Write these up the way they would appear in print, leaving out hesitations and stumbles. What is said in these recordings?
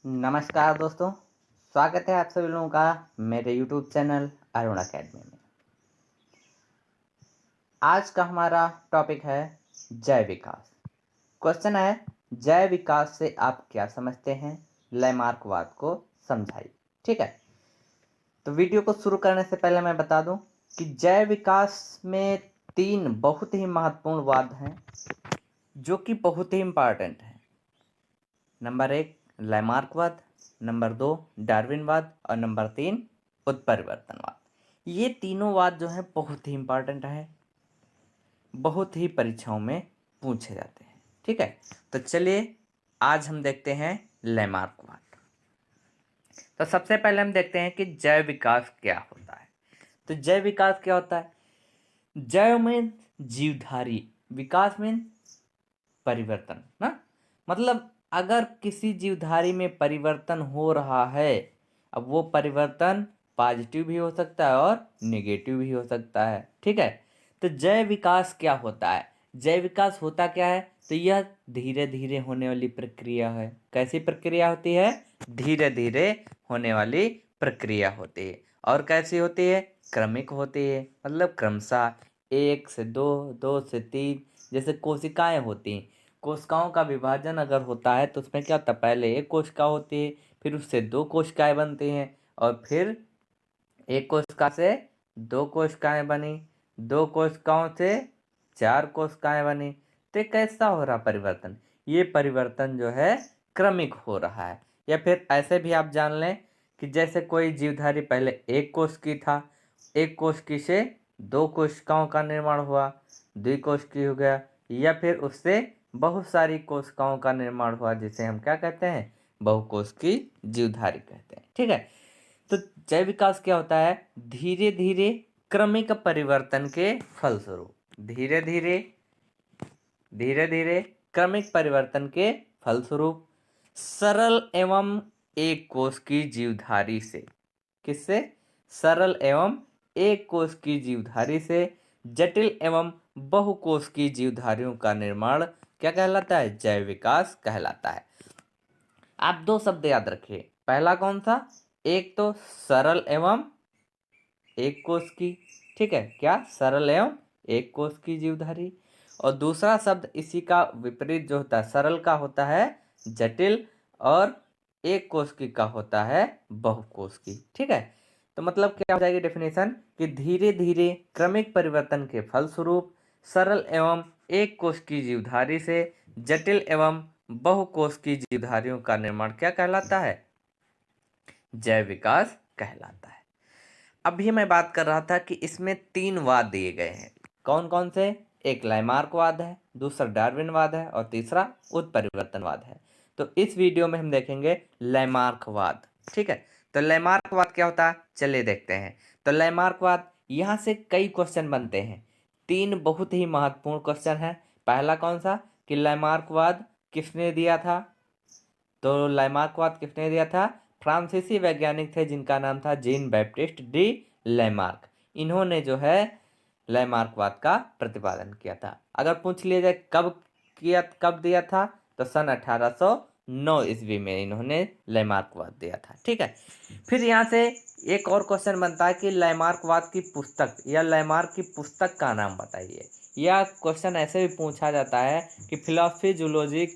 नमस्कार दोस्तों, स्वागत है आप सभी लोगों का मेरे यूट्यूब चैनल अरुण अकेडमी में। आज का हमारा टॉपिक है जय विकास। क्वेश्चन है, जय विकास से आप क्या समझते हैं? लैमार्कवाद को समझाइए। ठीक है, तो वीडियो को शुरू करने से पहले मैं बता दूं कि जय विकास में 3 बहुत ही महत्वपूर्ण वाद हैं जो कि बहुत ही इम्पॉर्टेंट है। नंबर 1 लैमार्कवाद, नंबर 2 डार्विनवाद और नंबर 3 उत्परिवर्तनवाद। ये तीनों वाद जो है बहुत ही इम्पॉर्टेंट है, बहुत ही परीक्षाओं में पूछे जाते हैं। ठीक है, तो चलिए आज हम देखते हैं लैमार्कवाद। तो सबसे पहले हम देखते हैं कि जैव विकास क्या होता है। तो जैव विकास क्या होता है? जैव में जीवधारी, विकास में परिवर्तन ना, मतलब अगर किसी जीवधारी में परिवर्तन हो रहा है, अब वो परिवर्तन पॉजिटिव भी हो सकता है और नेगेटिव भी हो सकता है। ठीक है, तो जैव विकास क्या होता है? जैव विकास होता क्या है? तो यह धीरे धीरे होने वाली प्रक्रिया है। कैसी प्रक्रिया होती है? धीरे धीरे होने वाली प्रक्रिया होती है। और कैसी होती है? क्रमिक होती है, मतलब क्रमशः 1 से 2, 2 से 3, जैसे कोशिकाएं होती हैं। कोशिकाओं का विभाजन अगर होता है तो उसमें क्या होता है? पहले एक कोशिका होती है, फिर उससे 2 कोशिकाएं बनती हैं, और फिर एक कोशिका से 2 कोशिकाएं बनी, 2 कोशिकाओं से 4 कोशिकाएं बनी। तो कैसा हो रहा परिवर्तन? ये परिवर्तन जो है क्रमिक हो रहा है। या फिर ऐसे भी आप जान लें कि जैसे कोई जीवधारी पहले एक कोशिकी था, एक कोशिकी से 2 कोशिकाओं का निर्माण हुआ, द्विकोशिकी हो गया, या फिर उससे बहुत सारी कोशिकाओं का निर्माण हुआ, जिसे हम क्या कहते हैं? बहुकोशिकीय जीवधारी कहते हैं। ठीक है, तो जैव विकास क्या होता है? धीरे धीरे क्रमिक परिवर्तन के फलस्वरूप, धीरे धीरे क्रमिक परिवर्तन के फलस्वरूप सरल एवं एक कोश की जीवधारी से, किससे? सरल एवं एक कोश की जीवधारी से जटिल एवं बहुकोश की जीवधारियों का निर्माण क्या कहलाता है? जैव विकास कहलाता है। आप 2 शब्द याद रखिए। पहला कौन सा? एक तो सरल एवं एक कोश की, ठीक है, क्या? सरल एवं एक कोश की जीवधारी। और दूसरा शब्द इसी का विपरीत जो होता है, सरल का होता है जटिल, और एक कोश की का होता है बहुकोश की। ठीक है, तो मतलब क्या हो जाएगी डेफिनेशन कि धीरे धीरे क्रमिक परिवर्तन के फलस्वरूप सरल एवं एक कोश की जीवधारी से जटिल एवं बहुकोश की जीवधारियों का निर्माण क्या कहलाता है? जैव विकास कहलाता है। अभी मैं बात कर रहा था कि इसमें 3 वाद दिए गए हैं। कौन कौन से? एक लैमार्कवाद है, दूसरा डार्विनवाद है और तीसरा उत्परिवर्तनवाद है। तो इस वीडियो में हम देखेंगे लैमार्कवाद। ठीक है, तो लैमार्कवाद क्या होता है चलिए देखते हैं। तो लैमार्कवाद, यहाँ से कई क्वेश्चन बनते हैं। 3 बहुत ही महत्वपूर्ण क्वेश्चन है। पहला कौन सा? कि लैमार्कवाद किसने दिया था? तो लैमार्कवाद किसने दिया था? फ्रांसीसी वैज्ञानिक थे जिनका नाम था जीन बैप्टिस्ट डी लैमार्क। इन्होंने जो है लैमार्कवाद का प्रतिपादन किया था। अगर पूछ लिया जाए कब दिया था, तो सन 1809 ईस्वी में इन्होंने लैमार्कवाद दिया था। ठीक है, फिर यहाँ से एक और क्वेश्चन बनता है कि लैमार्कवाद की पुस्तक या लैमार्क की पुस्तक का नाम बताइए। यह क्वेश्चन ऐसे भी पूछा जाता है कि फिलॉसफी जूलॉजी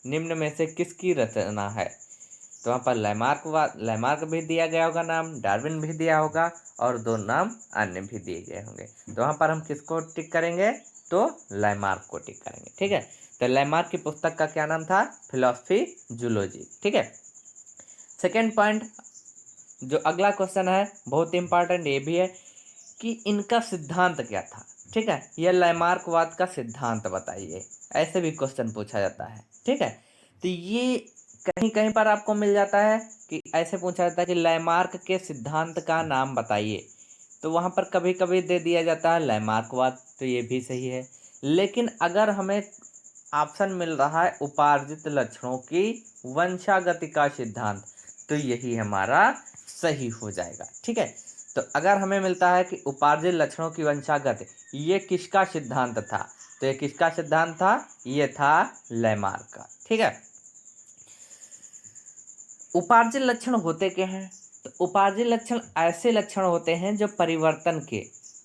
निम्न में से किसकी रचना है? तो वहाँ पर लैमार्क भी दिया गया होगा नाम, डार्विन भी दिया होगा, और 2 नाम अन्य भी दिए गए होंगे। तो वहाँ पर हम किसको टिक करेंगे? तो लैमार्क को टिक करेंगे। ठीक है, तो लैमार्क की पुस्तक का क्या नाम था? Philosophy zoology. ठीक है, सेकेंड पॉइंट, जो अगला क्वेश्चन है बहुत इंपॉर्टेंट ये भी है कि इनका सिद्धांत क्या था। ठीक है, यह लैमार्कवाद का सिद्धांत बताइए, ऐसे भी क्वेश्चन पूछा जाता है। ठीक है, तो ये कहीं कहीं पर आपको मिल जाता है कि ऐसे पूछा जाता है कि लैमार्क के सिद्धांत का नाम बताइए, तो वहाँ पर कभी कभी दे दिया जाता है लैमार्कवाद, तो ये भी सही है। लेकिन अगर हमें ऑप्शन मिल रहा है उपार्जित लक्षणों की वंशागति का सिद्धांत, तो यही हमारा सही हो जाएगा। ठीक है, तो अगर हमें मिलता है कि उपार्जित लक्षणों की वंशागति, ये किसका सिद्धांत था? तो ये किसका सिद्धांत था? ये था लैमार्क का। ठीक है, उपार्जित लक्षण होते क्या हैं? तो उपार्जित लक्षण ऐसे लक्षण होते हैं जो परिवर्तन के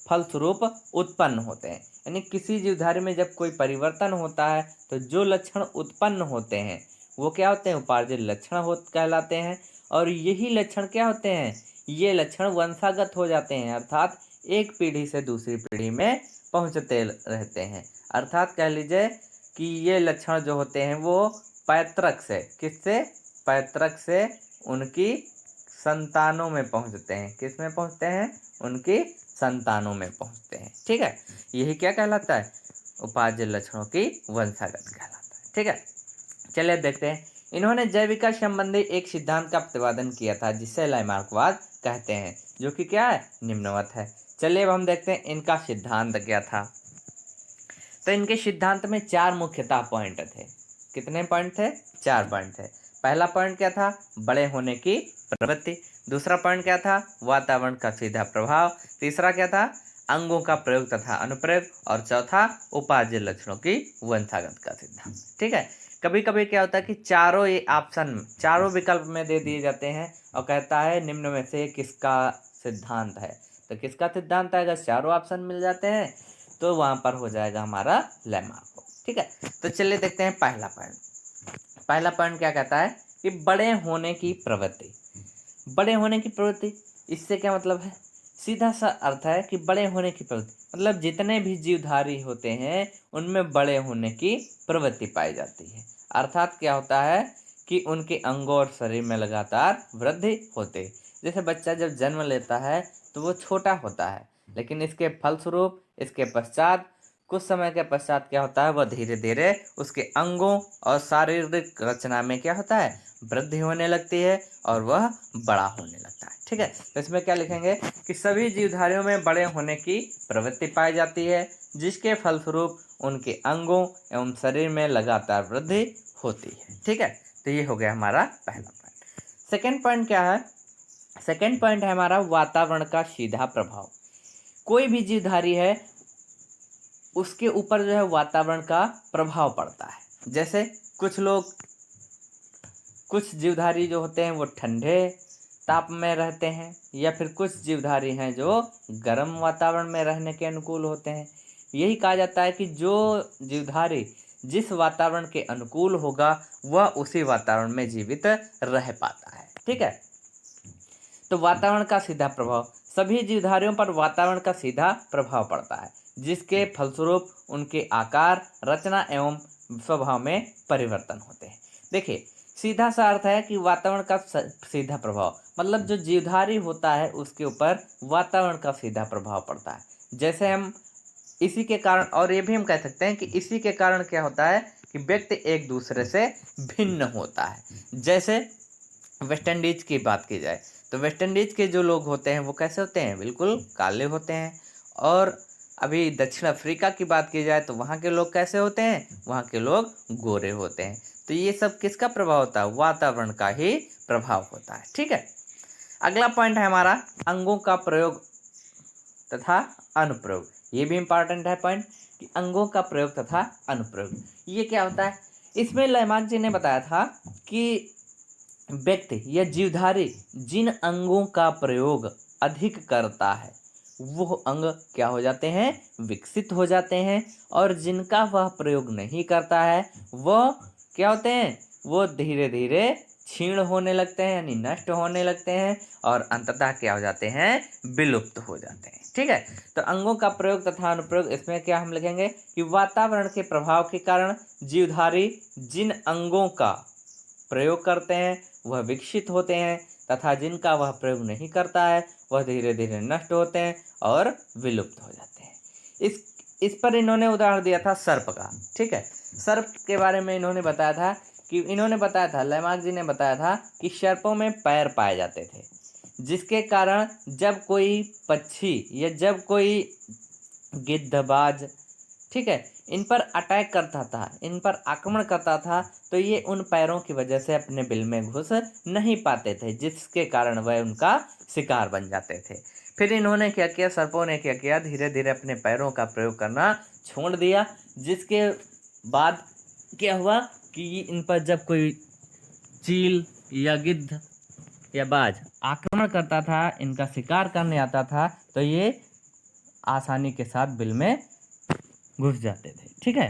फलस्वरूप उत्पन्न होते हैं। यानी किसी जीवधारी में जब कोई परिवर्तन होता है तो जो लक्षण उत्पन्न होते हैं वो क्या होते हैं? उपार्जित लक्षण कहलाते हैं। और यही लक्षण क्या होते हैं? ये लक्षण वंशागत हो जाते हैं, अर्थात एक पीढ़ी से दूसरी पीढ़ी में पहुंचते रहते हैं। अर्थात कह लीजिए कि ये लक्षण जो होते हैं वो पैतृक से, किससे? पैतृक से उनकी संतानों में पहुंचते हैं। किस में पहुंचते हैं? उनकी संतानों में पहुंचते हैं। ठीक है, यही क्या कहलाता है? उपार्जित लक्षणों की वंशागत कहलाता है। ठीक है, चलिए देखते हैं। इन्होंने जैविका संबंधी एक सिद्धांत का प्रतिपादन किया था जिसे लैमार्कवाद कहते हैं, जो कि क्या है? निम्नवत है। चलिए अब हम देखते हैं इनका सिद्धांत क्या था। तो इनके सिद्धांत में 4 मुख्यतः पॉइंट थे। कितने पॉइंट थे? 4 पॉइंट थे। पहला पॉइंट क्या था? बड़े होने की प्रवृत्ति। दूसरा पॉइंट क्या था? वातावरण का सीधा प्रभाव। तीसरा क्या था? अंगों का प्रयोग तथा अनुप्रयोग। और चौथा उपार्जित लक्षणों की वंशागत का सिद्धांत। ठीक है, कभी कभी क्या होता है कि चारों ये ऑप्शन, चारों विकल्प में दे दिए जाते हैं और कहता है निम्न में से किसका सिद्धांत है। तो किसका सिद्धांत है? अगर चारों ऑप्शन मिल जाते हैं तो वहां पर हो जाएगा हमारा लैमार्क। ठीक है, तो चलिए देखते हैं पहला पॉइंट। पहला पॉइंट क्या कहता है कि बड़े होने की प्रवृत्ति। बड़े होने की प्रवृत्ति, इससे क्या मतलब है? सीधा सा अर्थ है कि बड़े होने की प्रवृत्ति मतलब जितने भी जीवधारी होते हैं उनमें बड़े होने की प्रवृत्ति पाई जाती है। अर्थात क्या होता है कि उनके अंगों और शरीर में लगातार वृद्धि होते। जैसे बच्चा जब जन्म लेता है तो वो छोटा होता है, लेकिन इसके फलस्वरूप इसके पश्चात कुछ समय के पश्चात क्या होता है? वह धीरे धीरे उसके अंगों और शारीरिक रचना में क्या होता है? वृद्धि होने लगती है और वह बड़ा होने लगता है। ठीक है, तो इसमें क्या लिखेंगे कि सभी जीवधारियों में बड़े होने की प्रवृत्ति पाई जाती है, जिसके फलस्वरूप उनके अंगों एवं शरीर में लगातार वृद्धि होती है। ठीक है, तो ये हो गया हमारा पहला पॉइंट। सेकेंड पॉइंट क्या है? सेकेंड पॉइंट है हमारा वातावरण का सीधा प्रभाव। कोई भी जीवधारी है उसके ऊपर जो है वातावरण का प्रभाव पड़ता है। जैसे कुछ जीवधारी जो होते हैं वो ठंडे ताप में रहते हैं, या फिर कुछ जीवधारी हैं जो गर्म वातावरण में रहने के अनुकूल होते हैं। यही कहा जाता है कि जो जीवधारी जिस वातावरण के अनुकूल होगा वह उसी वातावरण में जीवित रह पाता है। ठीक है, तो वातावरण का सीधा प्रभाव, सभी जीवधारियों पर वातावरण का सीधा प्रभाव पड़ता है, जिसके फलस्वरूप उनके आकार, रचना एवं स्वभाव में परिवर्तन होते हैं। देखिए, सीधा सा अर्थ है कि वातावरण का सीधा प्रभाव मतलब जो जीवधारी होता है उसके ऊपर वातावरण का सीधा प्रभाव पड़ता है। जैसे हम इसी के कारण, और ये भी हम कह सकते हैं कि इसी के कारण क्या होता है कि व्यक्ति एक दूसरे से भिन्न होता है। जैसे वेस्ट इंडीज की बात की जाए तो वेस्ट इंडीज के जो लोग होते हैं वो कैसे होते हैं? बिल्कुल काले होते हैं। और अभी दक्षिण अफ्रीका की बात की जाए तो वहाँ के लोग कैसे होते हैं? वहाँ के लोग गोरे होते हैं। तो ये सब किसका प्रभाव होता है? वातावरण का ही प्रभाव होता है। ठीक है, अगला पॉइंट है हमारा अंगों का प्रयोग तथा अनुप्रयोग। ये भी इंपॉर्टेंट है पॉइंट कि अंगों का प्रयोग तथा अनुप्रयोग ये क्या होता है? इसमें लैमार्क जी ने बताया था कि व्यक्ति या जीवधारी जिन अंगों का प्रयोग अधिक करता है वो अंग क्या हो जाते हैं? विकसित हो जाते हैं। और जिनका वह प्रयोग नहीं करता है वह क्या होते हैं? वो धीरे धीरे क्षीण होने लगते हैं, यानी नष्ट होने लगते हैं और अंततः क्या हो जाते हैं? विलुप्त हो जाते हैं। ठीक है, तो अंगों का प्रयोग तथा अनुप्रयोग, इसमें क्या हम लिखेंगे कि वातावरण के प्रभाव के कारण जीवधारी जिन अंगों का प्रयोग करते हैं वह विकसित होते हैं तथा जिनका वह प्रयोग नहीं करता है वह धीरे धीरे नष्ट होते हैं और विलुप्त हो जाते हैं। इस पर इन्होंने उदाहरण दिया था सर्प का। ठीक है, सर्प के बारे में इन्होंने बताया था लैमार्क जी ने बताया था कि सर्पों में पैर पाए जाते थे, जिसके कारण जब कोई पक्षी या जब कोई गिद्धबाज, ठीक है, इन पर अटैक करता था, इन पर आक्रमण करता था तो ये उन पैरों की वजह से अपने बिल में घुस नहीं पाते थे, जिसके कारण वह उनका शिकार बन जाते थे। फिर इन्होंने क्या किया? सर्पों ने क्या किया? धीरे धीरे अपने पैरों का प्रयोग करना छोड़ दिया, जिसके बाद क्या हुआ कि इन पर जब कोई चील या गिद्ध या बाज आक्रमण करता था, इनका शिकार करने आता था, तो ये आसानी के साथ बिल में घुस जाते थे। ठीक है,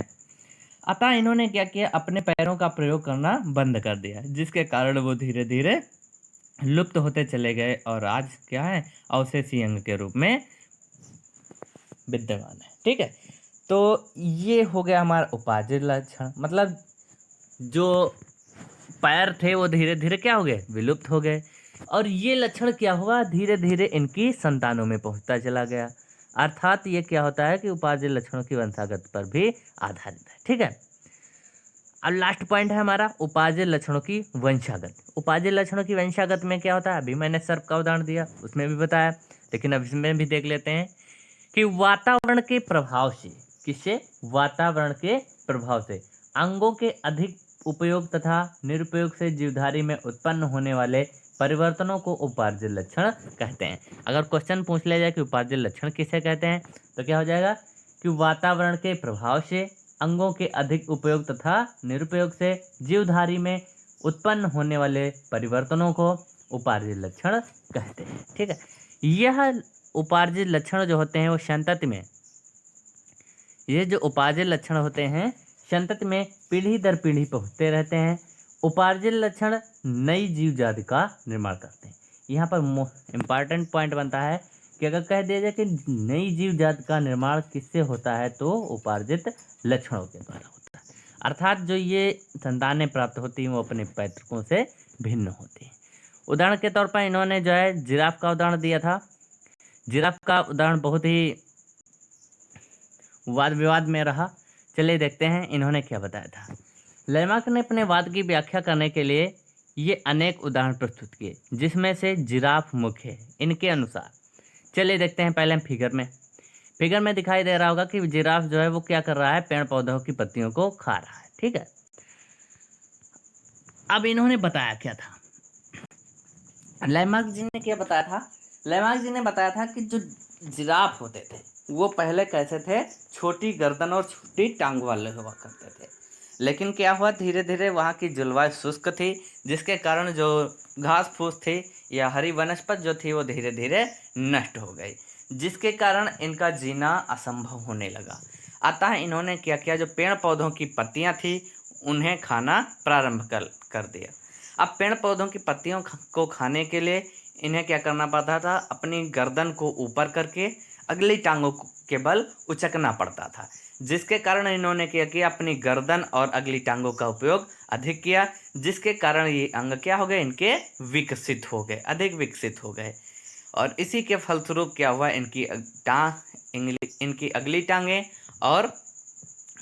अतः इन्होंने क्या किया, अपने पैरों का प्रयोग करना बंद कर दिया, जिसके कारण वो धीरे धीरे लुप्त होते चले गए और आज क्या है, अवशेषी अंग के रूप में विद्यमान है। ठीक है, तो ये हो गया हमारा उपाधि लक्षण, मतलब जो पैर थे वो धीरे धीरे क्या हो गए, विलुप्त हो गए। और ये लक्षण क्या हुआ, धीरे धीरे इनकी संतानों में पहुंचता चला गया। अर्थात ये क्या होता है कि उपाधि लक्षणों की वंशागत पर भी आधारित है। ठीक है, अब लास्ट पॉइंट है हमारा उपाधि लक्षणों की वंशागत। उपाधि लक्षणों की वंशागत में क्या होता है, अभी मैंने सर्प का उदाहरण दिया, उसमें भी बताया, लेकिन अब इसमें भी देख लेते हैं कि वातावरण के प्रभाव से, किससे, वातावरण के प्रभाव से अंगों के अधिक उपयोग तथा निरुपयोग से जीवधारी में उत्पन्न होने वाले परिवर्तनों को उपाधि लक्षण कहते हैं। अगर क्वेश्चन पूछ लिया जाए कि उपाधि लक्षण किसे कहते हैं, तो क्या हो जाएगा कि वातावरण के प्रभाव से अंगों के अधिक उपयोग तथा निरुपयोग से जीवधारी में उत्पन्न होने वाले परिवर्तनों को उपाधि लक्षण कहते हैं। ठीक है, यह उपार्जित लक्षण जो होते हैं वो संतति में, ये जो उपार्जित लक्षण होते हैं संतति में पीढ़ी दर पीढ़ी पहुँचते रहते हैं। उपार्जित लक्षण नई जीव जाति का निर्माण करते हैं। यहाँ पर इम्पॉर्टेंट पॉइंट बनता है कि अगर कह दिया जाए कि नई जीव जाति का निर्माण किससे होता है, तो उपार्जित लक्षणों के द्वारा होता है। अर्थात जो ये संतानें प्राप्त होती हैं वो अपने पैतृकों से भिन्न होती हैं। उदाहरण के तौर पर इन्होंने जो है जिराफ का उदाहरण दिया था। जिराफ का उदाहरण बहुत ही वाद विवाद में रहा। चलिए देखते हैं इन्होंने क्या बताया था। लैमार्क ने अपने वाद की व्याख्या करने के लिए ये अनेक उदाहरण प्रस्तुत किए, जिसमें से जिराफ मुख्य है। इनके अनुसार चलिए देखते हैं, पहले हम फिगर में दिखाई दे रहा होगा कि जिराफ जो है वो क्या कर रहा है, पेड़ पौधों की पत्तियों को खा रहा है। ठीक है, अब इन्होंने बताया क्या था, लैमार्क जी ने क्या बताया था। लैमार्क जी ने बताया था कि जो जिराफ होते थे वो पहले कैसे थे, छोटी गर्दन और छोटी टांग वाले हुआ करते थे। लेकिन क्या हुआ, धीरे धीरे वहाँ की जलवायु शुष्क थी, जिसके कारण जो घास फूस थी या हरी वनस्पति जो थी वो धीरे धीरे नष्ट हो गई, जिसके कारण इनका जीना असंभव होने लगा। अतः इन्होंने क्या किया, जो पेड़ पौधों की पत्तियां थी उन्हें खाना प्रारंभ कर दिया। अब पेड़ पौधों की पत्तियों को खाने के लिए इन्हें क्या करना पड़ता था, अपनी गर्दन को ऊपर करके अगली टांगों के बल उचकना पड़ता था, जिसके कारण इन्होंने क्या किया, अपनी गर्दन और अगली टांगों का उपयोग अधिक किया, जिसके कारण ये अंग क्या हो गए, इनके विकसित हो गए, अधिक विकसित हो गए। और इसी के फलस्वरूप क्या हुआ, इनकी अगली टांगें और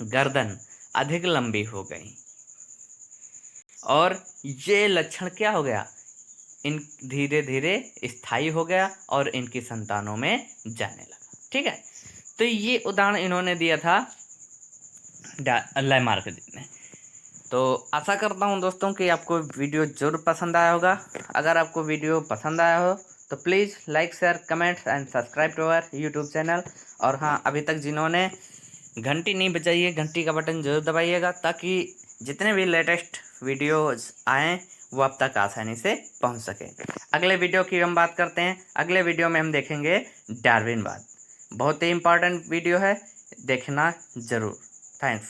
गर्दन अधिक लंबी हो गई, और ये लक्षण क्या हो गया, इन धीरे धीरे स्थायी हो गया और इनकी संतानों में जाने लगा। ठीक है, तो ये उदाहरण इन्होंने दिया था लैमार्क जी ने। तो आशा करता हूँ दोस्तों कि आपको वीडियो जरूर पसंद आया होगा। अगर आपको वीडियो पसंद आया हो तो please like share comment and subscribe to our YouTube channel. और हाँ, अभी तक जिन्होंने घंटी नहीं बजाई है, घंटी का बटन जरूर दबाइएगा, ताकि जितने भी लेटेस्ट वीडियोज़ आएँ वो आप तक आसानी से पहुंच सके। अगले वीडियो की हम बात करते हैं। अगले वीडियो में हम देखेंगे डार्विनवाद। बहुत ही इम्पोर्टेंट वीडियो है, देखना ज़रूर। थैंक्स।